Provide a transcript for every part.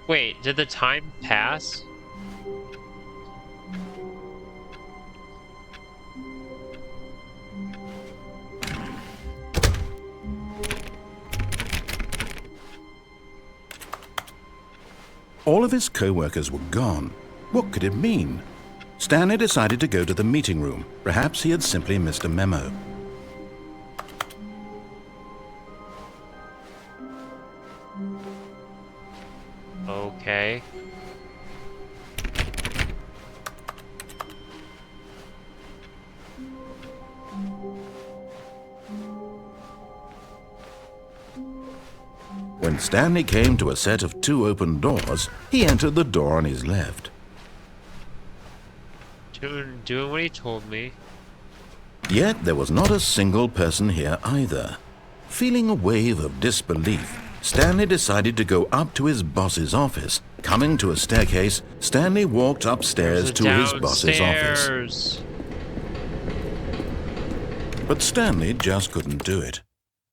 Wait, did the time pass? All of his co-workers were gone. What could it mean? Stanley decided to go to the meeting room. Perhaps he had simply missed a memo. Okay. When Stanley came to a set of 2 open doors, he entered the door on his left. Doing what he told me. Yet there was not a single person here either. Feeling a wave of disbelief, Stanley decided to go up to his boss's office. Coming to a staircase, Stanley walked upstairs to his boss's office. But Stanley just couldn't do it.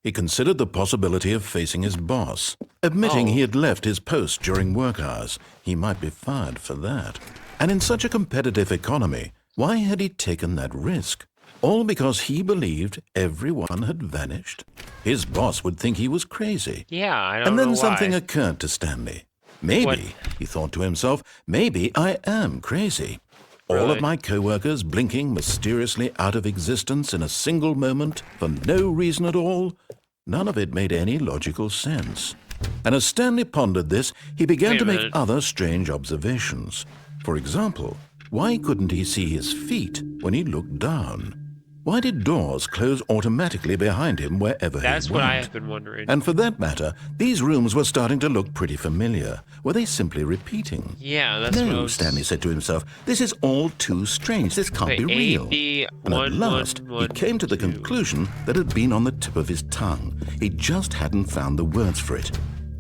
He considered the possibility of facing his boss. Admitting he had left his post during work hours, he might be fired for that. And in such a competitive economy, why had he taken that risk? All because he believed everyone had vanished? His boss would think he was crazy. Yeah, I don't know And then why. something occurred to Stanley. Maybe, he thought to himself, maybe I am crazy. All Really? of my co-workers blinking mysteriously out of existence in a single moment for no reason at all? None of it made any logical sense. And as Stanley pondered this, he began to make other strange observations. For example, why couldn't he see his feet when he looked down? Why did doors close automatically behind him wherever he went? That's what I have been wondering. And for that matter, these rooms were starting to look pretty familiar. Were they simply repeating? Yeah, that's what I No, was... Stanley said to himself, this is all too strange. This can't be real. And at last, he came to the conclusion that had been on the tip of his tongue. He just hadn't found the words for it.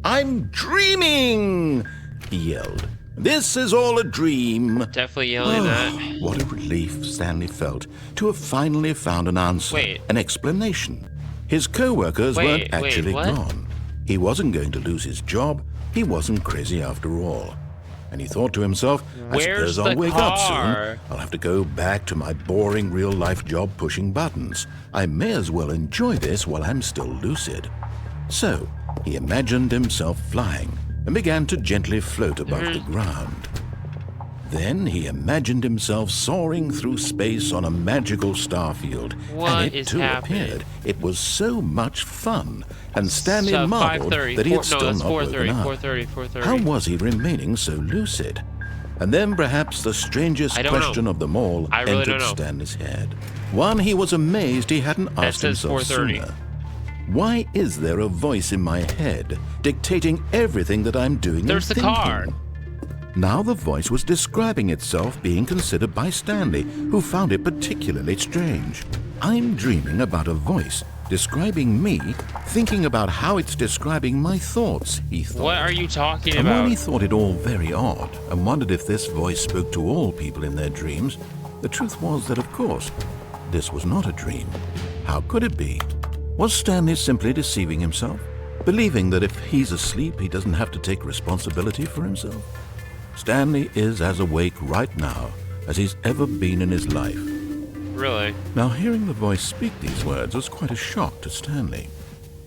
I'm dreaming, he yelled. This is all a dream. Definitely yelling that. What a relief Stanley felt to have finally found an answer, an explanation. His co-workers weren't actually gone. He wasn't going to lose his job. He wasn't crazy after all. And he thought to himself, I suppose I'll wake up soon. I'll have to go back to my boring real-life job pushing buttons. I may as well enjoy this while I'm still lucid. So he imagined himself flying and began to gently float above the ground. Then he imagined himself soaring through space on a magical starfield, and it too appeared. It was so much fun, and Stanley marveled that he had still not woken up. 4:30. How was he remaining so lucid? And then perhaps the strangest question of them all entered Stanley's head. One he was amazed he hadn't asked himself sooner. Why is there a voice in my head dictating everything that I'm doing and thinking? There's the car. Now the voice was describing itself being considered by Stanley, who found it particularly strange. I'm dreaming about a voice describing me, thinking about how it's describing my thoughts, he thought. What are you talking about? And while he about? thought it all very odd and wondered if this voice spoke to all people in their dreams, the truth was that, of course, this was not a dream. How could it be? Was Stanley simply deceiving himself, believing that if he's asleep, he doesn't have to take responsibility for himself? Stanley is as awake right now as he's ever been in his life. Really? Now, hearing the voice speak these words was quite a shock to Stanley.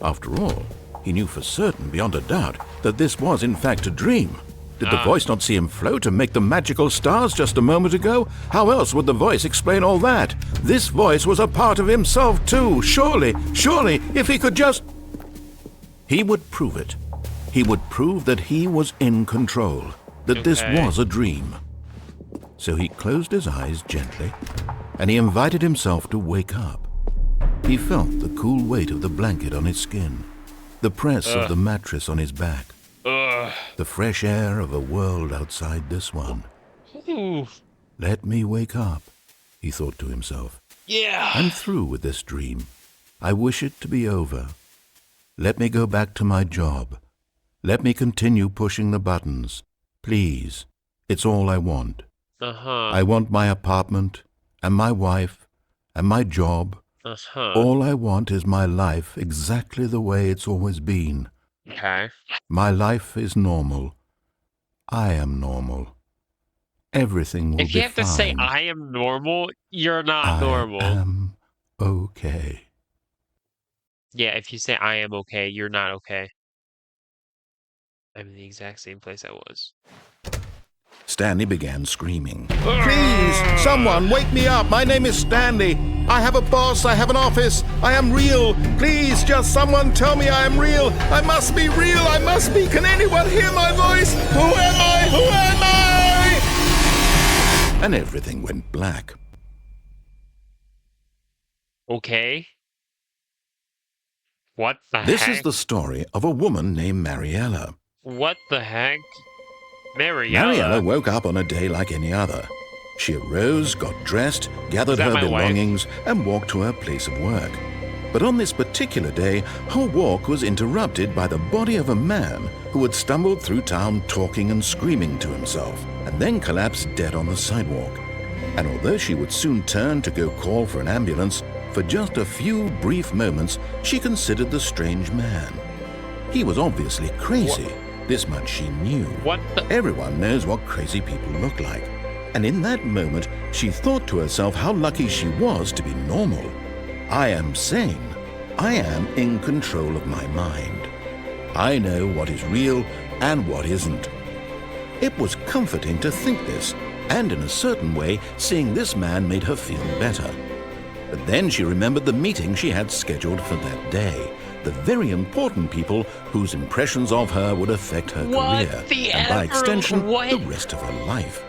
After all, he knew for certain, beyond a doubt, that this was in fact a dream. Did the voice not see him float and make the magical stars just a moment ago? How else would the voice explain all that? This voice was a part of himself too. Surely, if he could just... He would prove it. He would prove that he was in control, that this was a dream. So he closed his eyes gently, and he invited himself to wake up. He felt the cool weight of the blanket on his skin, the press of the mattress on his back, the fresh air of a world outside this one. Let me wake up, he thought to himself. Yeah. I'm through with this dream. I wish it to be over. Let me go back to my job. Let me continue pushing the buttons. Please, it's all I want. I want my apartment, and my wife, and my job. All I want is my life exactly the way it's always been. Okay. My life is normal. I am normal. Everything will be fine. If you have to say I am normal, you're not normal. I am okay. Yeah, if you say I am okay, you're not okay. I'm in the exact same place I was. Stanley began screaming. Please, someone, wake me up. My name is Stanley. I have a boss. I have an office. I am real. Please, just someone tell me I am real. I must be real. I must be. Can anyone hear my voice? Who am I? Who am I? And everything went black. Okay. What the heck? This is the story of a woman named Mariella. What the heck? Mariella woke up on a day like any other. She arose, got dressed, gathered her my belongings, and walked to her place of work. But on this particular day, her walk was interrupted by the body of a man who had stumbled through town talking and screaming to himself, and then collapsed dead on the sidewalk. And although she would soon turn to go call for an ambulance, for just a few brief moments, she considered the strange man. He was obviously crazy. This much she knew. Everyone knows what crazy people look like. And in that moment, she thought to herself how lucky she was to be normal. I am sane. I am in control of my mind. I know what is real and what isn't. It was comforting to think this, and in a certain way, seeing this man made her feel better. But then she remembered the meeting she had scheduled for that day. The very important people whose impressions of her would affect her career, and by extension, the rest of her life.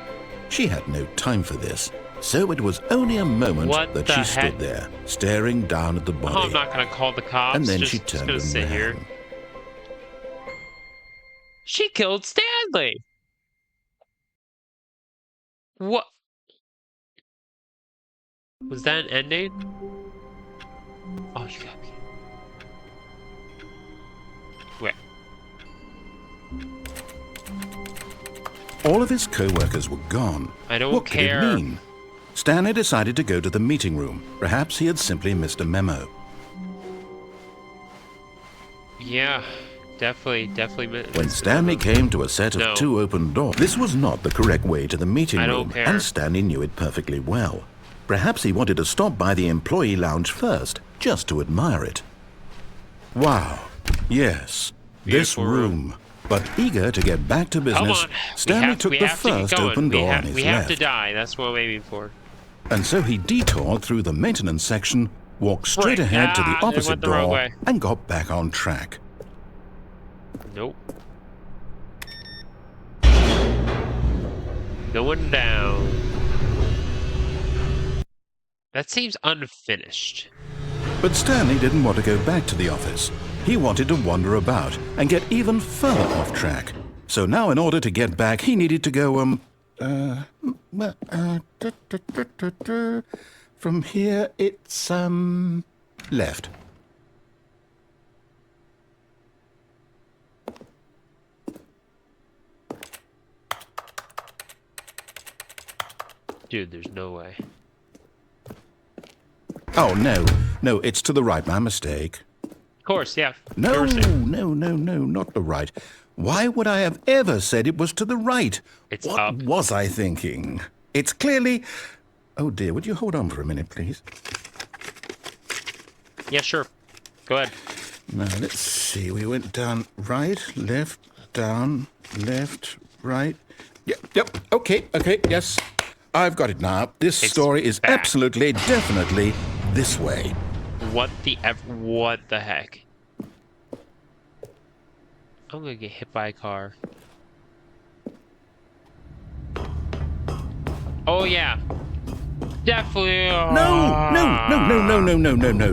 She had no time for this, so it was only a moment that she stood there, staring down at the body. Oh, I'm not going to call the cops. And then she turned and sit here. ran. She killed Stanley. What? Was that an ending? Oh, you got me. Wait. All of his co-workers were gone. I don't what care. What could it mean? Stanley decided to go to the meeting room. Perhaps he had simply missed a memo. Yeah, definitely When Stanley came to a set of two open doors, this was not the correct way to the meeting room, and Stanley knew it perfectly well. Perhaps he wanted to stop by the employee lounge first, just to admire it. Wow. Yes, Beautiful this room. But eager to get back to business, Stanley took the first open door on his left. We have to die. That's what we're aiming for. And so he detoured through the maintenance section, walked straight ahead to the opposite door, and got back on track. Nope. Going down. That seems unfinished. But Stanley didn't want to go back to the office. He wanted to wander about and get even further off track. So now in order to get back, he needed to go, from here it's, left. Dude, there's no way. Oh, no, it's to the right, my mistake. Of course, yeah. No, not the right. Why would I have ever said it was to the right? It's up. What was I thinking? It's clearly... Oh dear, would you hold on for a minute, please? Yeah, sure. Go ahead. Now, let's see. We went down right, left, down, left, right. Yep, okay, yes. I've got it now. This story is absolutely, definitely this way. What the heck? I'm gonna get hit by a car. Oh yeah. Definitely. No.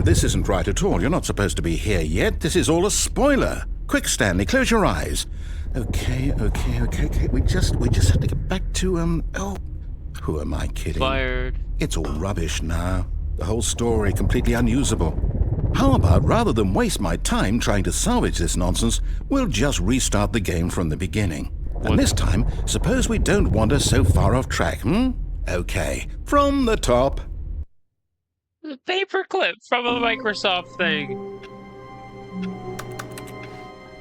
This isn't right at all. You're not supposed to be here yet. This is all a spoiler. Quick, Stanley, close your eyes. Okay. We just have to get back to, oh, who am I kidding? Fired. It's all rubbish now. The whole story completely unusable. How about, rather than waste my time trying to salvage this nonsense, we'll just restart the game from the beginning. And this time, suppose we don't wander so far off track, Okay, from the top. The paperclip from a Microsoft thing.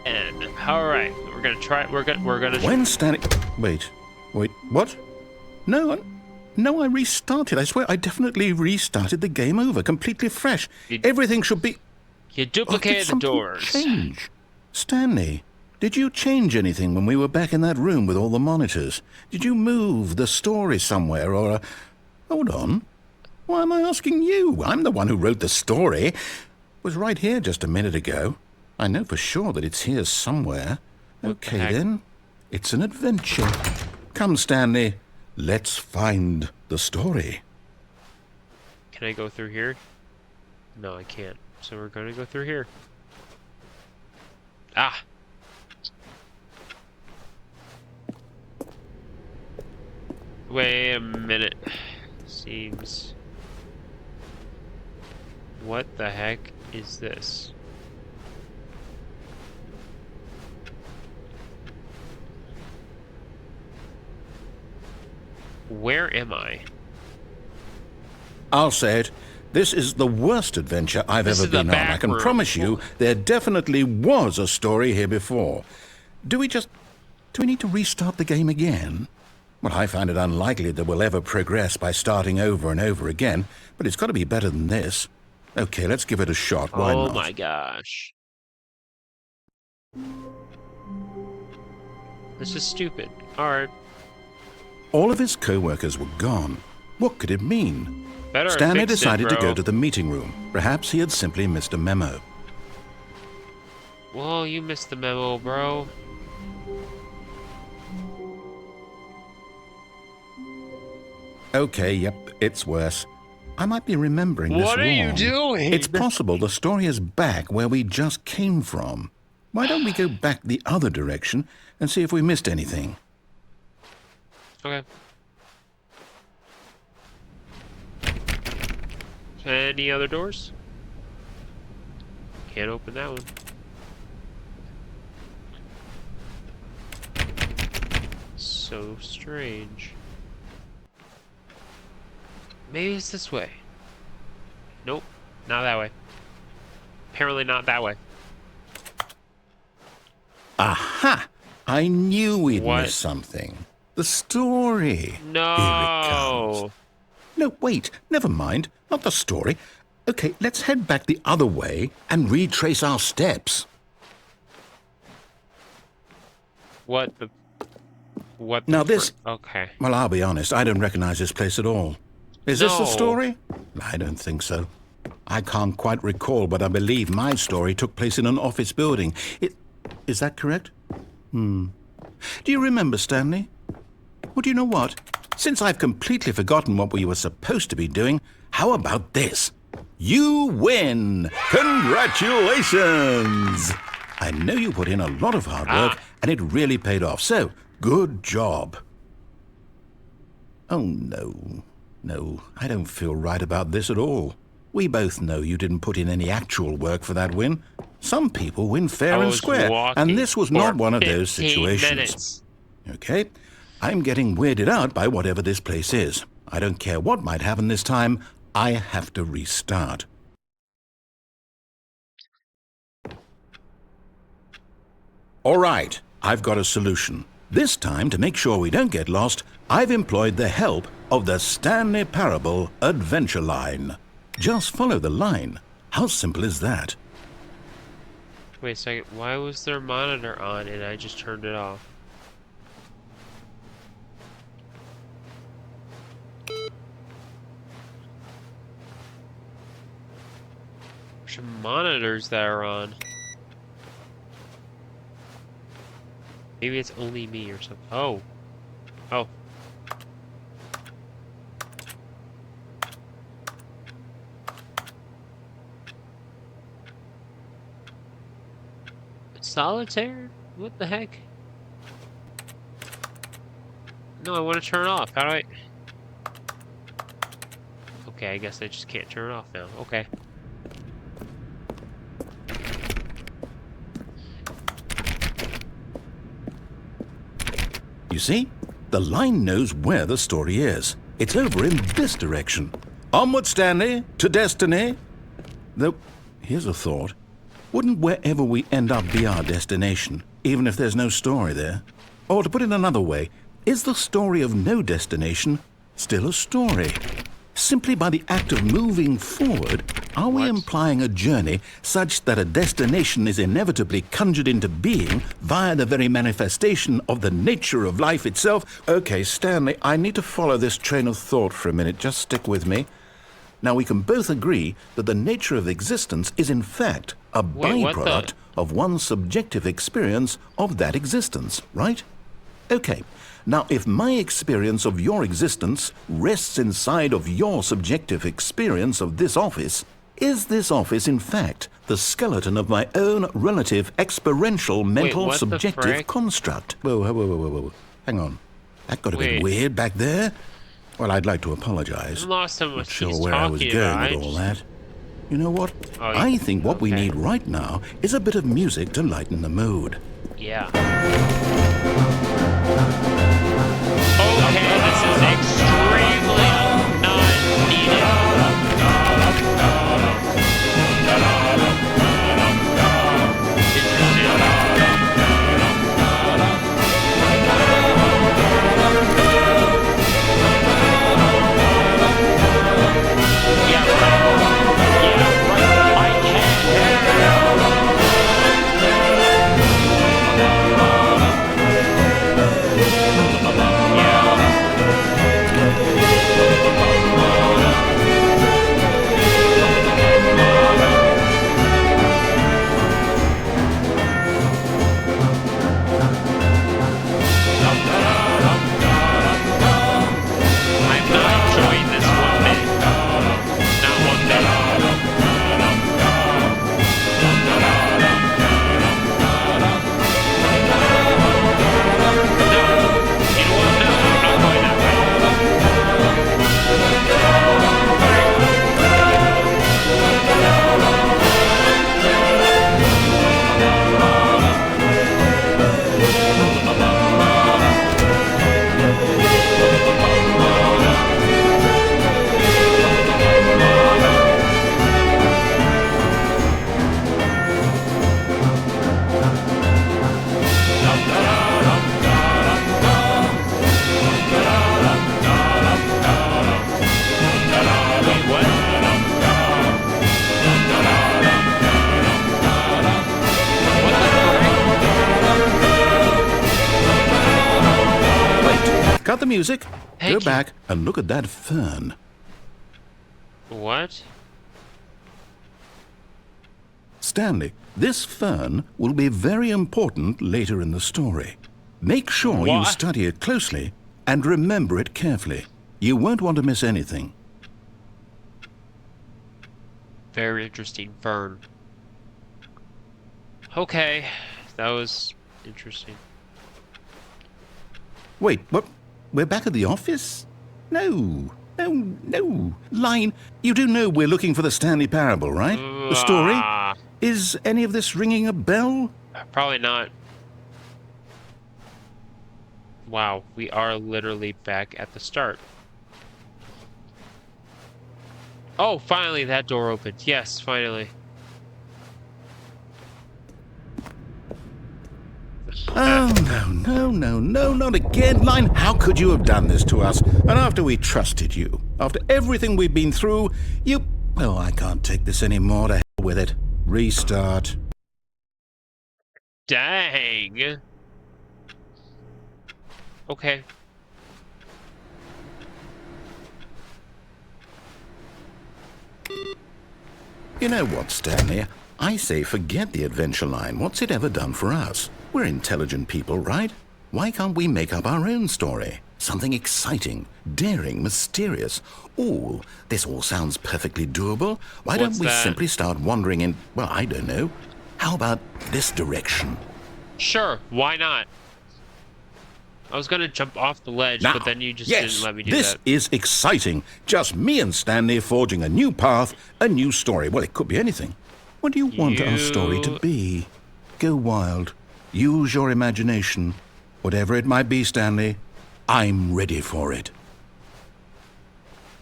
And all right, we're gonna try. We're gonna. When Stanley. Wait, what? No, I restarted. I swear I definitely restarted the game over, completely fresh. Everything should be... You duplicated the doors. Change? Stanley, did you change anything when we were back in that room with all the monitors? Did you move the story somewhere or... Hold on. Why am I asking you? I'm the one who wrote the story. It was right here just a minute ago. I know for sure that it's here somewhere. Okay, then. It's an adventure. Come, Stanley. Let's find the story. Can I go through here? No, I can't. So we're going to go through here. Ah! Wait a minute. Seems... What the heck is this? Where am I? I'll say it. This is the worst adventure I've ever been on. I can promise you there definitely was a story here before. Do we need to restart the game again? Well, I find it unlikely that we'll ever progress by starting over and over again, but it's got to be better than this. Okay, let's give it a shot. Why not? Oh my gosh. This is stupid. Alright. All of his co-workers were gone. What could it mean? Better Stanley fix decided it, to bro. go to the meeting room. Perhaps he had simply missed a memo. Well, you missed the memo, bro. Okay, yep, it's worse. I might be remembering this wrong. What are you doing? It's possible the story is back where we just came from. Why don't we go back the other direction and see if we missed anything? Okay. Any other doors? Can't open that one. So strange. Maybe it's this way. Nope, not that way. Apparently not that way. Aha! I knew we'd What? missed something. The story. No. Here it comes. No, wait, never mind. Not the story. Okay, let's head back the other way and retrace our steps. What the... What the Now this... Okay. Well, I'll be honest, I don't recognize this place at all. Is this the No. story? I don't think so. I can't quite recall, but I believe my story took place in an office building. Is that correct? Do you remember, Stanley? Well, do you know what? Since I've completely forgotten what we were supposed to be doing, how about this? You win! Congratulations! I know you put in a lot of hard work, and it really paid off, so good job. Oh, no. No, I don't feel right about this at all. We both know you didn't put in any actual work for that win. Some people win fair and square, and this was not one of those 15 situations. minutes. Okay? I'm getting weirded out by whatever this place is. I don't care what might happen this time. I have to restart. All right, I've got a solution. This time, to make sure we don't get lost, I've employed the help of the Stanley Parable Adventure Line. Just follow the line. How simple is that? Wait a second. Why was their monitor on and I just turned it off? There's some monitors that are on. Maybe it's only me or something. Oh. Oh. Solitaire? What the heck? No, I want to turn it off. How do I... Okay, I guess I just can't turn it off now. Okay. You see? The line knows where the story is. It's over in this direction. Onward, Stanley, to destiny. Though, here's a thought. Wouldn't wherever we end up be our destination, even if there's no story there? Or to put it another way, Is the story of no destination still a story? Simply by the act of moving forward, are we implying a journey such that a destination is inevitably conjured into being via the very manifestation of the nature of life itself? Okay, Stanley, I need to follow this train of thought for a minute. Just stick with me. Now, we can both agree that the nature of existence is in fact a byproduct of one's subjective experience of that existence, right? Okay. Now, if my experience of your existence rests inside of your subjective experience of this office, is this office, in fact, the skeleton of my own relative experiential mental subjective construct? Whoa. Hang on. That got a bit weird back there. Well, I'd like to apologize. Not sure where I was going with all that. You know what? I think what we need right now is a bit of music to lighten the mood. Yeah. Okay, this is extremely not needed. Cut the music, go back and look at that fern. What? Stanley, this fern will be very important later in the story. Make sure you study it closely and remember it carefully. You won't want to miss anything. Very interesting fern. Okay, that was interesting. Wait, what? We're back at the office? No. Line, you do know we're looking for the Stanley Parable, right? The story? Is any of this ringing a bell? Probably not. Wow, we are literally back at the start. Oh, finally that door opened. Yes, finally. Oh, no, not again. Line, how could you have done this to us? And after we trusted you, after everything we've been through, you... Well, I can't take this anymore. To hell with it. Restart. Dang. Okay. You know what, Stanley? I say forget the adventure line. What's it ever done for us? We're intelligent people, right? Why can't we make up our own story? Something exciting, daring, mysterious. Ooh, this all sounds perfectly doable. Why don't we simply start wandering in, well, I don't know. How about this direction? Sure, why not? I was gonna jump off the ledge, now, but then you just didn't let me do that. This is exciting. Just me and Stanley forging a new path, a new story. Well, it could be anything. What do you want our story to be? Go wild. Use your imagination. Whatever it might be, Stanley, I'm ready for it.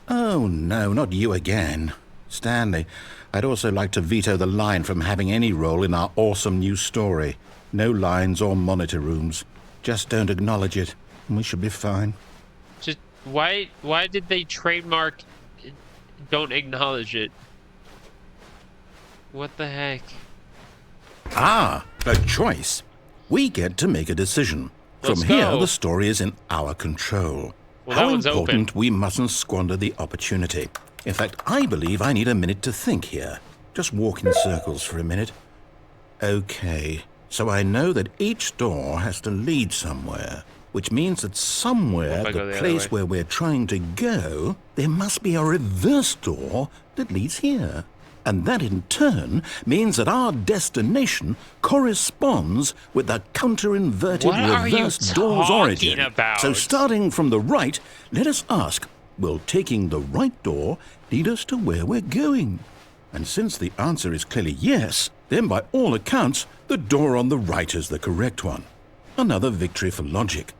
Oh, no, not you again. Stanley, I'd also like to veto the line from having any role in our awesome new story. No lines or monitor rooms. Just don't acknowledge it. We should be fine. Just why did they trademark don't acknowledge it? What the heck? Ah, a choice. We get to make a decision. Let's From here, go. the story is in our control. Well, How that one's important open. we mustn't squander the opportunity. In fact, I believe I need a minute to think here. Just walk in circles for a minute. Okay, so I know that each door has to lead somewhere, which means that somewhere, What if I go the the other place way? where we're trying to go, there must be a reverse door that leads here. And that in turn means that our destination corresponds with the counter-inverted What are you reverse door's talking origin. about? So starting from the right, let us ask, will taking the right door lead us to where we're going? And since the answer is clearly yes, then by all accounts, the door on the right is the correct one. Another victory for logic.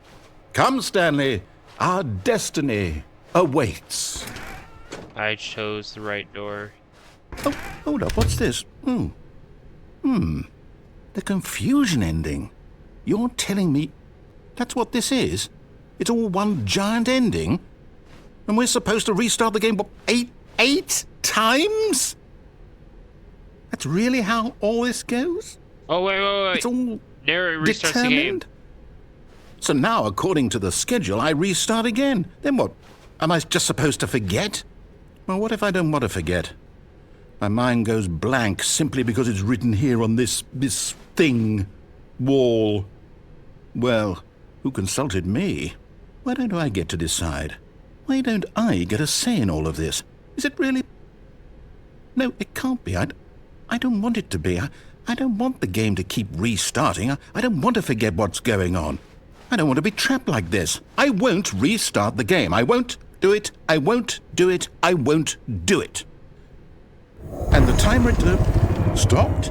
Come, Stanley, our destiny awaits. I chose the right door. Oh, hold up, what's this? The confusion ending. You're telling me that's what this is? It's all one giant ending? And we're supposed to restart the game, what, eight times? That's really how all this goes? Oh wait. It's all Narrate restarts the game. determined? So now, according to the schedule, I restart again. Then what? Am I just supposed to forget? Well, what if I don't want to forget? My mind goes blank simply because it's written here on this thing, wall. Well, who consulted me? Why don't I get to decide? Why don't I get a say in all of this? Is it really? No, it can't be. I don't want it to be. I don't want the game to keep restarting. I don't want to forget what's going on. I don't want to be trapped like this. I won't restart the game. I won't do it. I won't do it. I won't do it. And the timer stopped?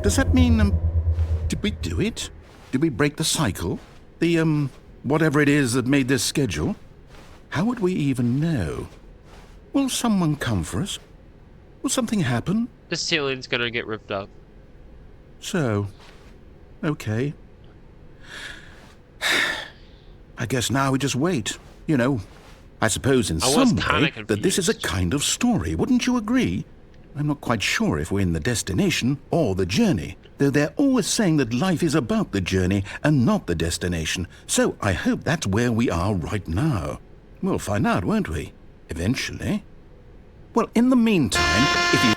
Does that mean, did we do it? Did we break the cycle? The, whatever it is that made this schedule? How would we even know? Will someone come for us? Will something happen? The ceiling's gonna get ripped up. So, okay. I guess now we just wait. You know, I suppose in some way that this is a kind of story, wouldn't you agree? I'm not quite sure if we're in the destination or the journey, though they're always saying that life is about the journey and not the destination. So I hope that's where we are right now. We'll find out, won't we? Eventually. Well, in the meantime, if you...